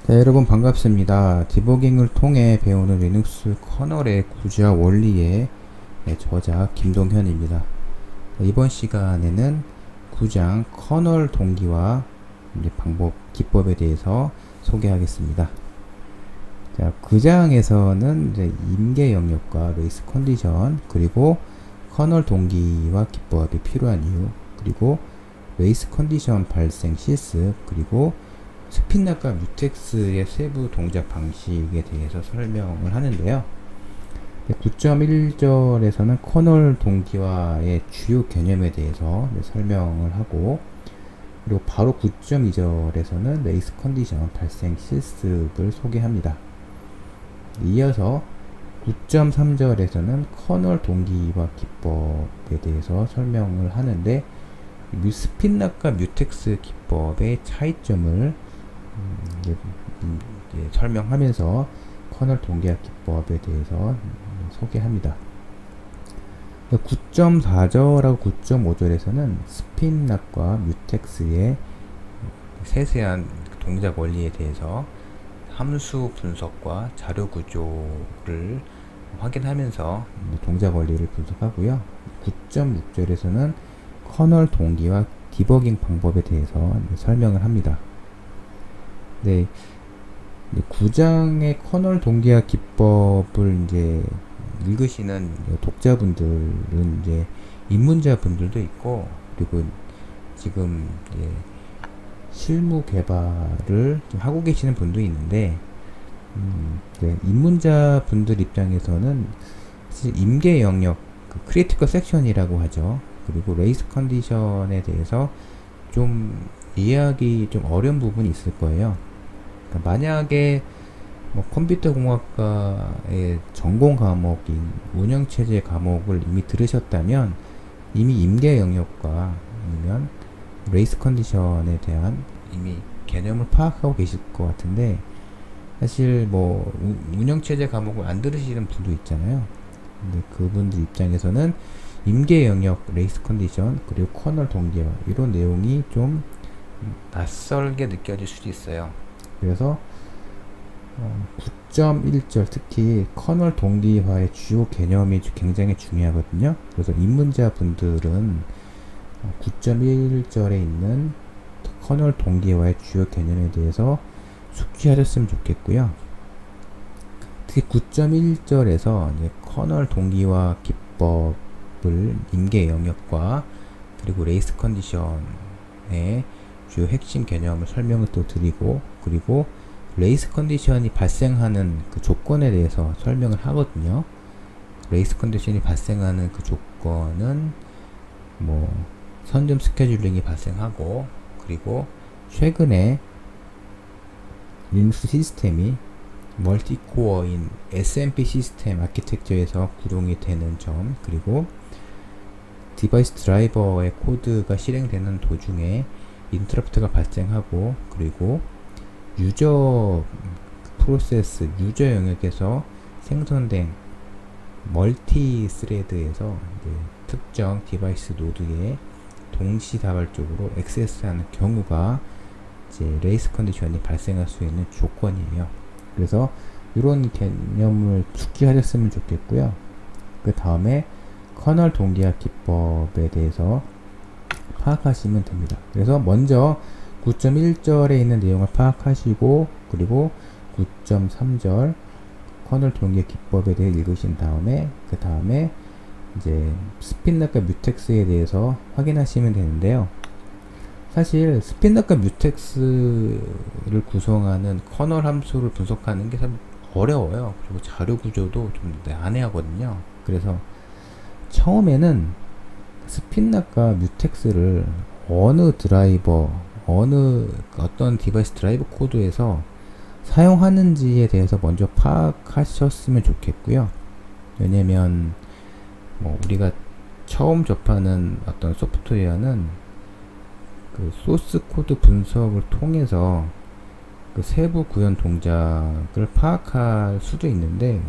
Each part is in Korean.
네, 여러분 반갑습니다. 디버깅을 통해 배우는 리눅스 커널의 구조와 원리의 저자 김동현입니다. 이번 시간에는 구장 커널 동기와 이제 방법, 기법에 대해서 소개하겠습니다. 자, 구장에서는 이제 임계 영역과 레이스 컨디션, 그리고 커널 동기와 기법이 필요한 이유, 그리고 레이스 컨디션 발생 실습, 그리고 스핀락과 뮤텍스의 세부 동작 방식에 대해서 설명을 하는데요. 9.1절에서는 커널 동기화의 주요 개념에 대해서 설명을 하고, 그리고 바로 9.2절에서는 레이스 컨디션 발생 실습을 소개합니다. 이어서 9.3절에서는 커널 동기화 기법에 대해서 설명을 하는데, 스핀락과 뮤텍스 기법의 차이점을 설명하면서 커널 동기화 기법에 대해서 소개합니다. 9.4절하고 9.5절에서는 스핀락과 뮤텍스의 세세한 동작 원리에 대해서 함수 분석과 자료 구조를 확인하면서 동작 원리를 분석하고요. 9.6절에서는 커널 동기와 디버깅 방법에 대해서 설명을 합니다. 네, 9장의 커널 동기화 기법을 이제 읽으시는 독자분들은 이제 입문자분들도 있고, 그리고 지금 실무 개발을 좀 하고 계시는 분도 있는데, 입문자분들 입장에서는 사실 임계 영역, 크리티컬 섹션이라고 하죠. 그리고 레이스 컨디션에 대해서 좀 이해하기 좀 어려운 부분이 있을 거예요. 그러니까 만약에 컴퓨터 공학과의 전공 과목인 운영체제 과목을 이미 들으셨다면 이미 임계 영역과 아니면 레이스 컨디션에 대한 이미 개념을 파악하고 계실 것 같은데, 사실 운영체제 과목을 안 들으시는 분도 있잖아요. 근데 그분들 입장에서는 임계 영역, 레이스 컨디션, 그리고 커널 동기화 이런 내용이 좀 낯설게 느껴질 수도 있어요. 그래서 9.1절 특히 커널 동기화의 주요 개념이 굉장히 중요하거든요. 그래서 입문자 분들은 9.1절에 있는 커널 동기화의 주요 개념에 대해서 숙지하셨으면 좋겠고요. 특히 9.1절에서 커널 동기화 기법을 임계 영역과 그리고 레이스 컨디션의 주요 핵심 개념을 설명을 또 드리고, 그리고 레이스 컨디션이 발생하는 그 조건에 대해서 설명을 하거든요. 레이스 컨디션이 발생하는 그 조건은 선점 스케줄링이 발생하고, 그리고 최근에 리눅스 시스템이 멀티코어인 SMP 시스템 아키텍처에서 구동이 되는 점, 그리고 디바이스 드라이버의 코드가 실행되는 도중에 인터럽트가 발생하고, 그리고 유저 프로세스, 유저 영역에서 생성된 멀티 스레드에서 특정 디바이스 노드에 동시다발적으로 액세스하는 경우가 이제 레이스 컨디션이 발생할 수 있는 조건이에요. 그래서 이런 개념을 숙지하셨으면 좋겠고요. 그 다음에 커널 동기화 기법에 대해서 파악하시면 됩니다. 그래서 먼저 9.1절에 있는 내용을 파악하시고, 그리고 9.3절 커널 동기화 기법에 대해 읽으신 다음에, 그 다음에 이제 스핀락과 뮤텍스에 대해서 확인하시면 되는데요. 사실 스핀락과 뮤텍스를 구성하는 커널 함수를 분석하는 게 참 어려워요. 그리고 자료 구조도 좀 난해하거든요. 그래서 처음에는 스핀락과 뮤텍스를 어느 드라이버, 어떤 디바이스 드라이버 코드에서 사용하는지에 대해서 먼저 파악하셨으면 좋겠고요. 왜냐면 우리가 처음 접하는 어떤 소프트웨어는 그 소스 코드 분석을 통해서 그 세부 구현 동작을 파악할 수도 있는데,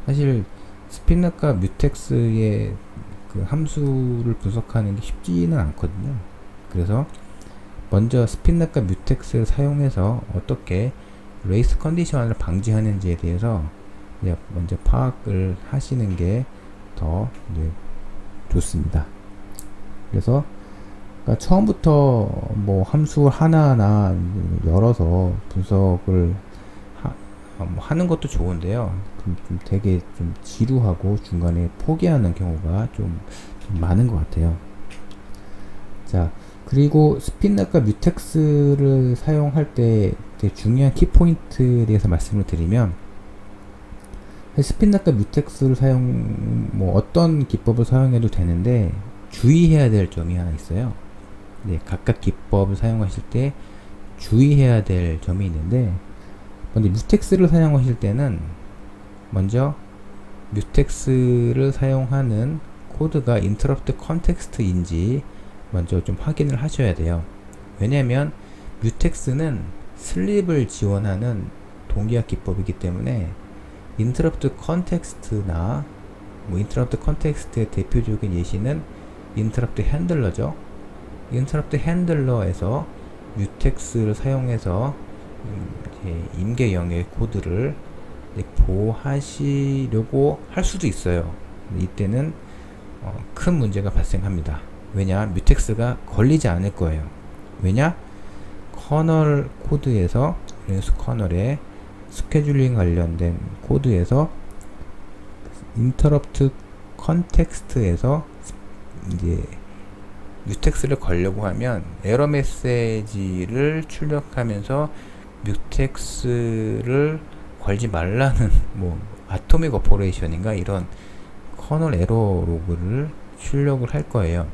사실 스핀락과 뮤텍스의 그 함수를 분석하는 게 쉽지는 않거든요. 그래서 먼저 스핀락과 뮤텍스를 사용해서 어떻게 레이스 컨디션을 방지하는지에 대해서 이제 먼저 파악을 하시는 게 더 좋습니다. 그래서 그러니까 처음부터 뭐 함수 하나하나 열어서 분석을 하는 것도 좋은데요. 좀 되게 좀 지루하고 중간에 포기하는 경우가 좀 많은 것 같아요. 자, 그리고 스핀락과 뮤텍스를 사용할 때 되게 중요한 키포인트에 대해서 말씀을 드리면, 스핀락과 뮤텍스를 뭐 어떤 기법을 사용해도 되는데 주의해야 될 점이 하나 있어요. 네, 각각 기법을 사용하실 때 주의해야 될 점이 있는데, 먼저 뮤텍스를 사용하실 때는 먼저 뮤텍스를 사용하는 코드가 인터럽트 컨텍스트인지 먼저 좀 확인을 하셔야 돼요. 왜냐하면 뮤텍스는 슬립을 지원하는 동기화 기법이기 때문에 인터럽트 컨텍스트나 인터럽트 컨텍스트의 대표적인 예시는 인터럽트 핸들러죠. 인터럽트 핸들러에서 뮤텍스를 사용해서 임계 영역의 코드를 보호하시려고 할 수도 있어요. 이때는 큰 문제가 발생합니다. 왜냐? 뮤텍스가 걸리지 않을 거예요. 왜냐? 커널 코드에서 리눅스 커널에 스케줄링 관련된 코드에서 인터럽트 컨텍스트에서 이제 뮤텍스를 걸려고 하면 에러 메시지를 출력하면서 뮤텍스를 걸지 말라는 아토믹 오퍼레이션인가 이런 커널 에러 로그를 출력을 할 거예요.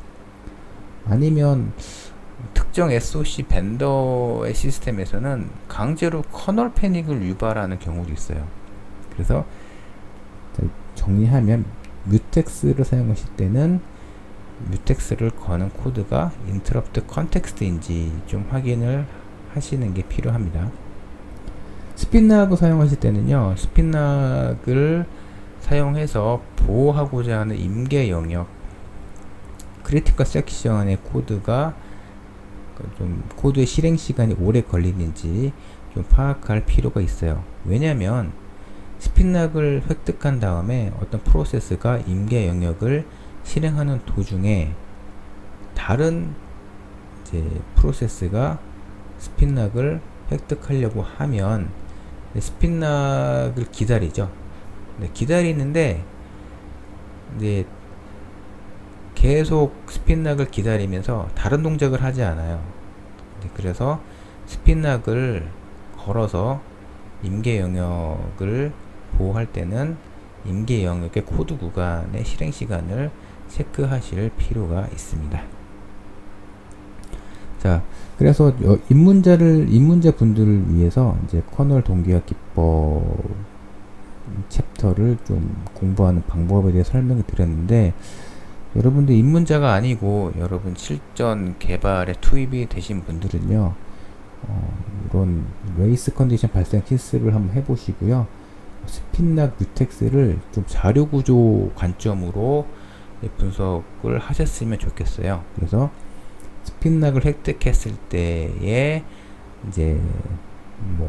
아니면 특정 SOC 벤더의 시스템에서는 강제로 커널 패닉을 유발하는 경우도 있어요. 그래서 정리하면 뮤텍스를 사용하실 때는 뮤텍스를 거는 코드가 인터럽트 컨텍스트인지 좀 확인을 하시는 게 필요합니다. 스핀락을 사용하실 때는요, 스핀락을 사용해서 보호하고자 하는 임계 영역 크리티컬 섹션의 코드가 좀 코드의 실행 시간이 오래 걸리는지 좀 파악할 필요가 있어요. 왜냐하면 스핀락을 획득한 다음에 어떤 프로세스가 임계 영역을 실행하는 도중에 다른 이제 프로세스가 스핀락을 획득하려고 하면 스핀락을 기다리죠. 기다리는데 이제 계속 스핀락을 기다리면서 다른 동작을 하지 않아요. 그래서 스핀락을 걸어서 임계 영역을 보호할 때는 임계 영역의 코드 구간의 실행 시간을 체크하실 필요가 있습니다. 자, 그래서 입문자 분들을 위해서 이제 커널 동기화 기법 챕터를 좀 공부하는 방법에 대해 설명을 드렸는데, 여러분들 입문자가 아니고 여러분 실전 개발에 투입이 되신 분들은요, 이런 레이스 컨디션 발생 실습을 한번 해보시고요. 스핀락 뮤텍스를 좀 자료 구조 관점으로 분석을 하셨으면 좋겠어요. 그래서 스핀락을 획득했을 때에 이제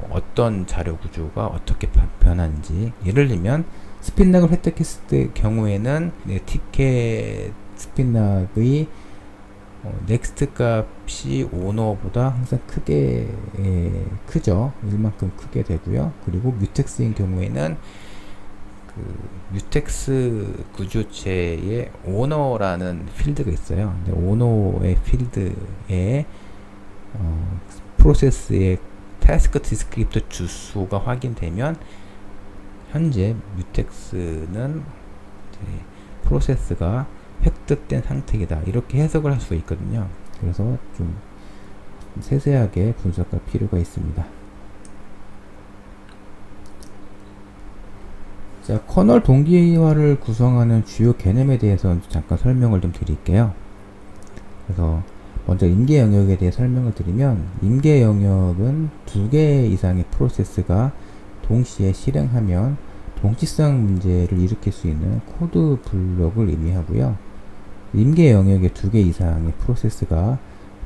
어떤 자료 구조가 어떻게 변하는지, 예를 들면 스핀락을 획득했을 때 경우에는 티켓 스핀락의 넥스트 값이 오너보다 항상 크죠. 1만큼 크게 되고요. 그리고 뮤텍스인 경우에는 뮤텍스 구조체에 오너라는 필드가 있어요. 근데 오너의 필드에 프로세스의 태스크 디스크립터 주소가 확인되면 현재 뮤텍스는 프로세스가 획득된 상태이다, 이렇게 해석을 할 수가 있거든요. 그래서 좀 세세하게 분석할 필요가 있습니다. 자, 커널 동기화를 구성하는 주요 개념에 대해서 잠깐 설명을 좀 드릴게요. 그래서 먼저 임계 영역에 대해 설명을 드리면, 임계 영역은 2개 이상의 프로세스가 동시에 실행하면 동치성 문제를 일으킬 수 있는 코드 블록을 의미하고요. 임계 영역의 2개 이상의 프로세스가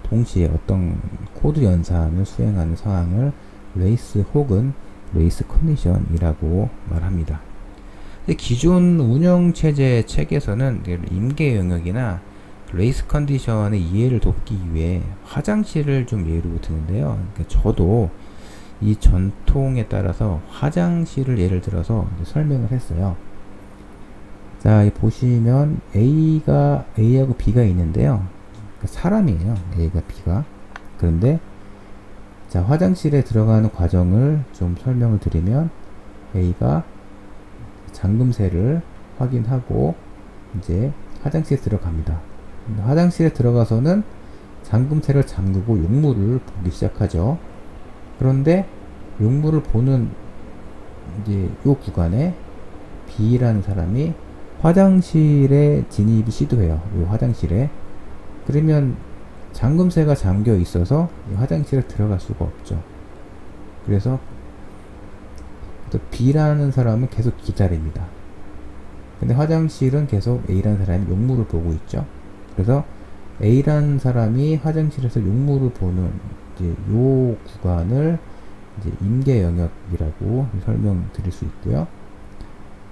동시에 어떤 코드 연산을 수행하는 상황을 레이스 혹은 레이스 컨디션이라고 말합니다. 기존 운영체제 책에서는 임계 영역이나 레이스 컨디션의 이해를 돕기 위해 화장실을 좀 예로 드는데요. 그러니까 저도 이 전통에 따라서 화장실을 예를 들어서 설명을 했어요. 자, 보시면 A하고 B가 있는데요. 그러니까 사람이에요. A가 B가. 그런데 자, 화장실에 들어가는 과정을 좀 설명을 드리면 A가 잠금쇠를 확인하고 이제 화장실에 들어갑니다. 화장실에 들어가서는 잠금쇠를 잠그고 용물을 보기 시작하죠. 그런데 용물을 보는 이제 요 구간에 B라는 사람이 화장실에 진입이 시도해요. 요 화장실에. 그러면 잠금쇠가 잠겨 있어서 화장실에 들어갈 수가 없죠. 그래서 또 B라는 사람은 계속 기다립니다. 근데 화장실은 계속 A라는 사람이 용물을 보고 있죠. 그래서 A라는 사람이 화장실에서 용물을 보는 이제 요 구간을 이제 임계 영역이라고 설명드릴 수 있고요.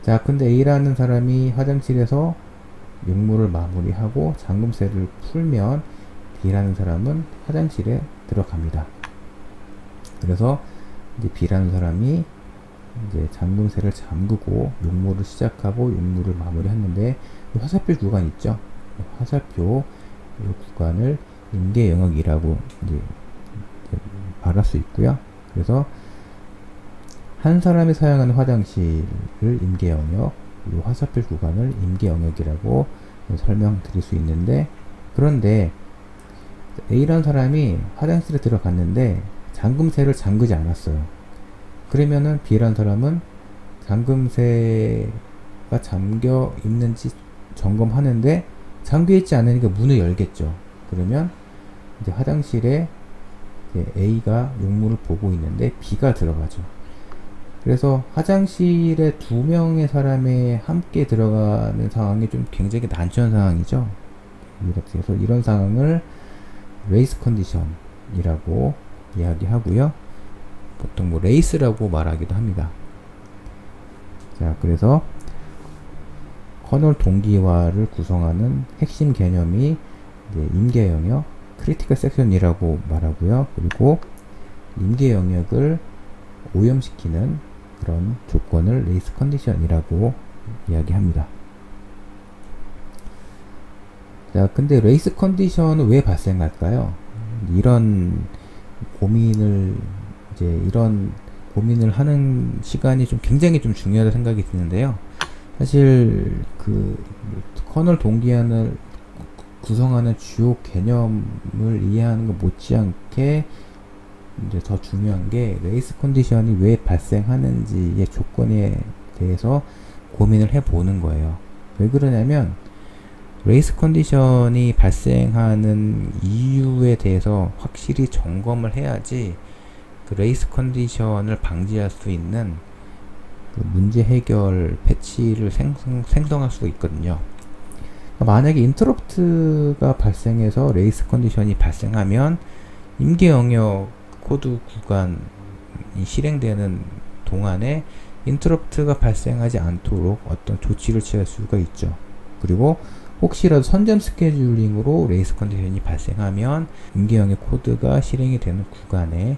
자, 근데 A라는 사람이 화장실에서 용물을 마무리하고 잠금쇠를 풀면 B라는 사람은 화장실에 들어갑니다. 그래서 이제 B라는 사람이 이제 잠금쇠를 잠그고 용물을 시작하고 용물을 마무리했는데 화살표 구간 있죠. 화살표 이 구간을 임계 영역이라고 이제 말할 수 있고요. 그래서 한 사람이 사용하는 화장실을 임계 영역, 이 화살표 구간을 임계 영역이라고 설명드릴 수 있는데, 그런데 A라는 사람이 화장실에 들어갔는데 잠금쇠를 잠그지 않았어요. 그러면은 B라는 사람은 잠금쇠가 잠겨 있는지 점검하는데 잠겨 있지 않으니까 문을 열겠죠. 그러면 이제 화장실에 이제 A가 용물을 보고 있는데 B가 들어가죠. 그래서 화장실에 두 명의 사람이 함께 들어가는 상황이 좀 굉장히 난처한 상황이죠. 그래서 이런 상황을 레이스 컨디션이라고 이야기하고요. 보통 뭐 레이스라고 말하기도 합니다. 자, 그래서 커널 동기화를 구성하는 핵심 개념이 이제 임계 영역, 크리티컬 섹션이라고 말하고요. 그리고 임계 영역을 오염시키는 그런 조건을 레이스 컨디션이라고 이야기합니다. 자, 근데 레이스 컨디션은 왜 발생할까요? 이런 고민을 하는 시간이 좀 굉장히 좀 중요하다 생각이 드는데요. 사실 그 커널 동기화를 구성하는 주요 개념을 이해하는 것 못지않게 이제 더 중요한 게 레이스 컨디션이 왜 발생하는지의 조건에 대해서 고민을 해보는 거예요. 왜 그러냐면 레이스 컨디션이 발생하는 이유에 대해서 확실히 점검을 해야지 그 레이스 컨디션을 방지할 수 있는 그 문제 해결 패치를 생성할 수가 있거든요. 만약에 인터럽트가 발생해서 레이스 컨디션이 발생하면 임계 영역 코드 구간이 실행되는 동안에 인터럽트가 발생하지 않도록 어떤 조치를 취할 수가 있죠. 그리고 혹시라도 선점 스케줄링으로 레이스 컨디션이 발생하면 임계 영역 코드가 실행이 되는 구간에서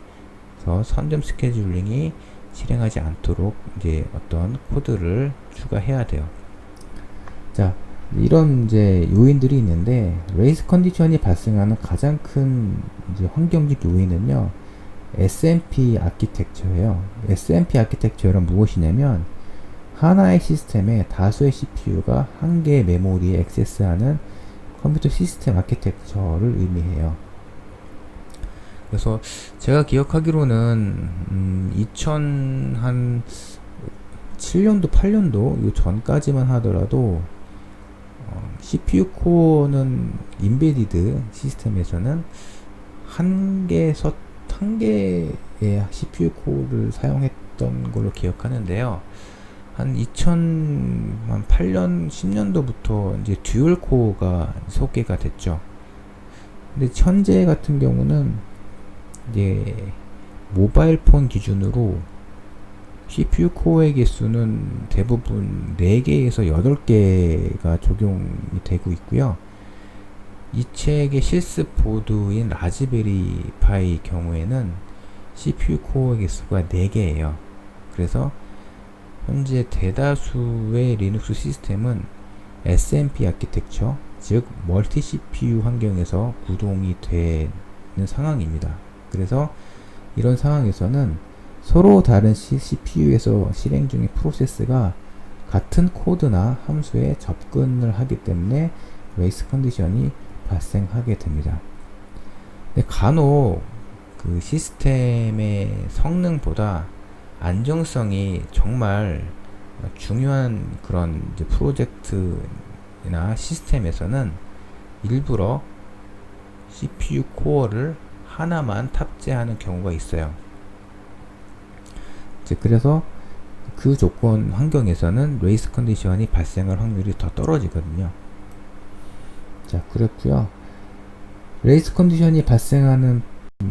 선점 스케줄링이 실행하지 않도록 이제 어떤 코드를 추가해야 돼요. 자, 이런 이제 요인들이 있는데 레이스 컨디션이 발생하는 가장 큰 이제 환경적 요인은요, SMP 아키텍처예요. SMP 아키텍처란 무엇이냐면 하나의 시스템에 다수의 CPU가 한 개의 메모리에 액세스하는 컴퓨터 시스템 아키텍처를 의미해요. 그래서 제가 기억하기로는 2007년도 8년도 이 전까지만 하더라도 CPU 코어는 인베디드 시스템에서는 한 개의 CPU 코어를 사용했던 걸로 기억하는데요. 한 2008년, 10년도부터 이제 듀얼 코어가 소개가 됐죠. 근데 현재 같은 경우는 이제 모바일 폰 기준으로 CPU 코어의 개수는 대부분 4개에서 8개가 적용이 되고 있고요. 이 책의 실습 보드인 라즈베리 파이 경우에는 CPU 코어 개수가 4개예요. 그래서 현재 대다수의 리눅스 시스템은 SMP 아키텍처, 즉 멀티 CPU 환경에서 구동이 되는 상황입니다. 그래서 이런 상황에서는 서로 다른 CPU에서 실행 중인 프로세스가 같은 코드나 함수에 접근을 하기 때문에 레이스 컨디션이 발생하게 됩니다. 근데 간혹 그 시스템의 성능보다 안정성이 정말 중요한 그런 이제 프로젝트나 시스템에서는 일부러 CPU 코어를 하나만 탑재하는 경우가 있어요. 이제 그래서 그 조건 환경에서는 레이스 컨디션이 발생할 확률이 더 떨어지거든요. 자, 그렇고요. 레이스 컨디션이 발생하는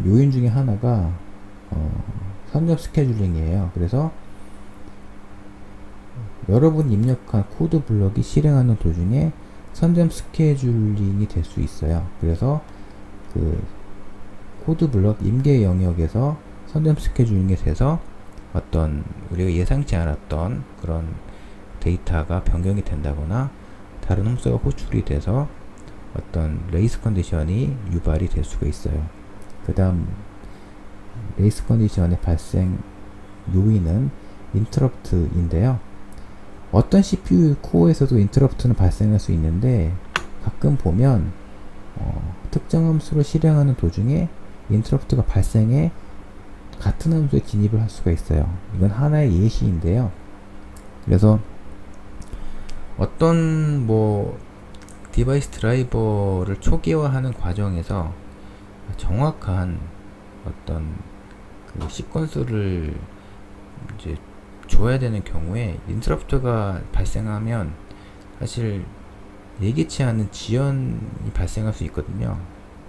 요인 중에 하나가 선점 스케줄링이에요. 그래서 여러분이 입력한 코드 블럭이 실행하는 도중에 선점 스케줄링이 될 수 있어요. 그래서 그 코드 블럭 임계 영역에서 선점 스케줄링이 돼서 어떤 우리가 예상치 않았던 그런 데이터가 변경이 된다거나 다른 함수가 호출이 돼서 어떤 레이스 컨디션이 유발이 될 수가 있어요. 그 다음 레이스 컨디션의 발생 요인은 인터럽트인데요. 어떤 CPU 코어에서도 인터럽트는 발생할 수 있는데 가끔 보면 특정 함수를 실행하는 도중에 인터럽트가 발생해 같은 함수에 진입을 할 수가 있어요. 이건 하나의 예시인데요. 그래서 어떤 디바이스 드라이버를 초기화하는 과정에서 정확한 어떤 그 시퀀스를 이제 줘야 되는 경우에 인터럽트가 발생하면 사실 예기치 않은 지연이 발생할 수 있거든요.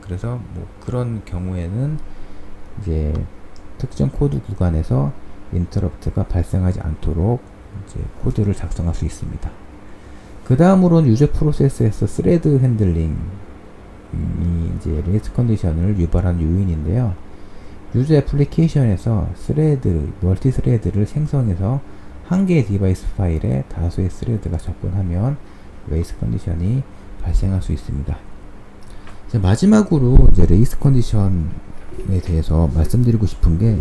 그래서 그런 경우에는 이제 특정 코드 구간에서 인터럽트가 발생하지 않도록 이제 코드를 작성할 수 있습니다. 그 다음으로는 유저 프로세스에서 스레드 핸들링이 이제 레이스 컨디션을 유발하는 요인인데요. 유저 애플리케이션에서 멀티 스레드를 생성해서 한 개의 디바이스 파일에 다수의 스레드가 접근하면 레이스 컨디션이 발생할 수 있습니다. 이제 마지막으로 이제 레이스 컨디션에 대해서 말씀드리고 싶은 게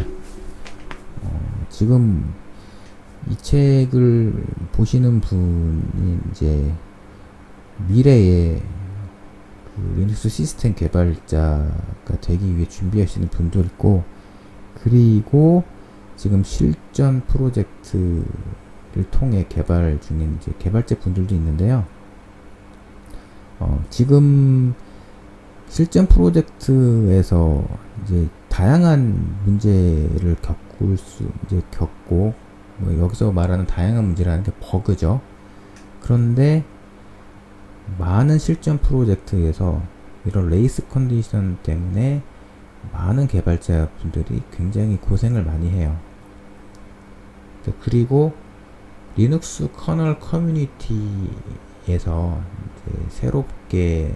지금 이 책을 보시는 분이 이제 미래의 그 리눅스 시스템 개발자가 되기 위해 준비하시는 분도 있고, 그리고 지금 실전 프로젝트를 통해 개발 중인 이제 개발자 분들도 있는데요. 지금 실전 프로젝트에서 이제 다양한 문제를 겪고, 여기서 말하는 다양한 문제라는 게 버그죠. 그런데 많은 실전 프로젝트에서 이런 레이스 컨디션 때문에 많은 개발자 분들이 굉장히 고생을 많이 해요. 그리고 리눅스 커널 커뮤니티에서 이제 새롭게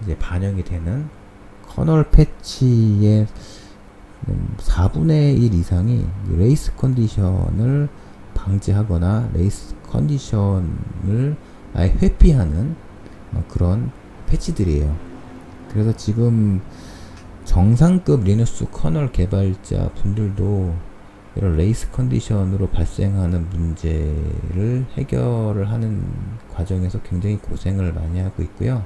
이제 반영이 되는 커널 패치의 4분의 1 이상이 레이스 컨디션을 방지하거나 레이스 컨디션을 아예 회피하는 그런 패치들이에요. 그래서 지금 정상급 리눅스 커널 개발자 분들도 이런 레이스 컨디션으로 발생하는 문제를 해결을 하는 과정에서 굉장히 고생을 많이 하고 있고요.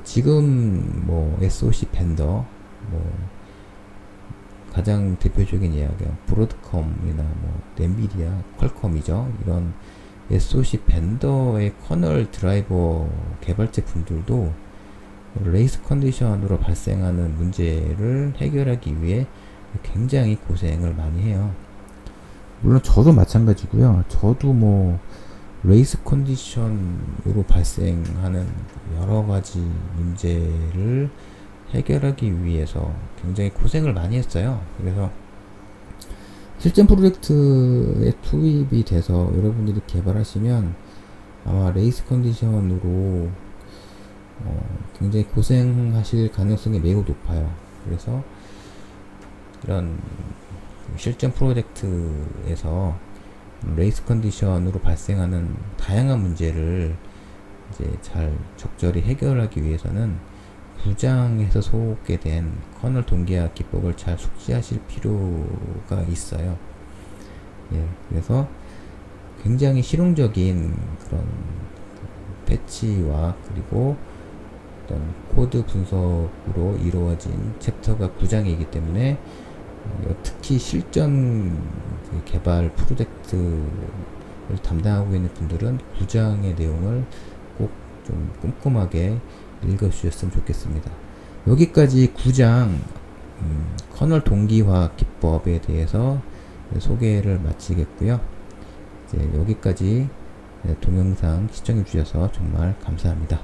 지금 SOC 벤더 가장 대표적인 이야기가 브로드컴이나 엔비디아, 퀄컴이죠. 이런 SOC 벤더의 커널 드라이버 개발자 분들도 레이스 컨디션으로 발생하는 문제를 해결하기 위해 굉장히 고생을 많이 해요. 물론 저도 마찬가지고요. 저도 레이스 컨디션으로 발생하는 여러 가지 문제를 해결하기 위해서 굉장히 고생을 많이 했어요. 그래서 실전 프로젝트에 투입이 돼서 여러분들이 개발하시면 아마 레이스 컨디션으로 굉장히 고생하실 가능성이 매우 높아요. 그래서 이런 실전 프로젝트에서 레이스 컨디션으로 발생하는 다양한 문제를 이제 잘 적절히 해결하기 위해서는 구장에서 소개된 커널 동기화 기법을 잘 숙지하실 필요가 있어요. 예, 그래서 굉장히 실용적인 그런 패치와 그리고 어떤 코드 분석으로 이루어진 챕터가 9장이기 때문에 특히 실전 개발 프로젝트를 담당하고 있는 분들은 9장의 내용을 꼭 좀 꼼꼼하게 읽어주셨으면 좋겠습니다. 여기까지 9장 커널 동기화 기법에 대해서 소개를 마치겠고요. 이제 여기까지 동영상 시청해 주셔서 정말 감사합니다.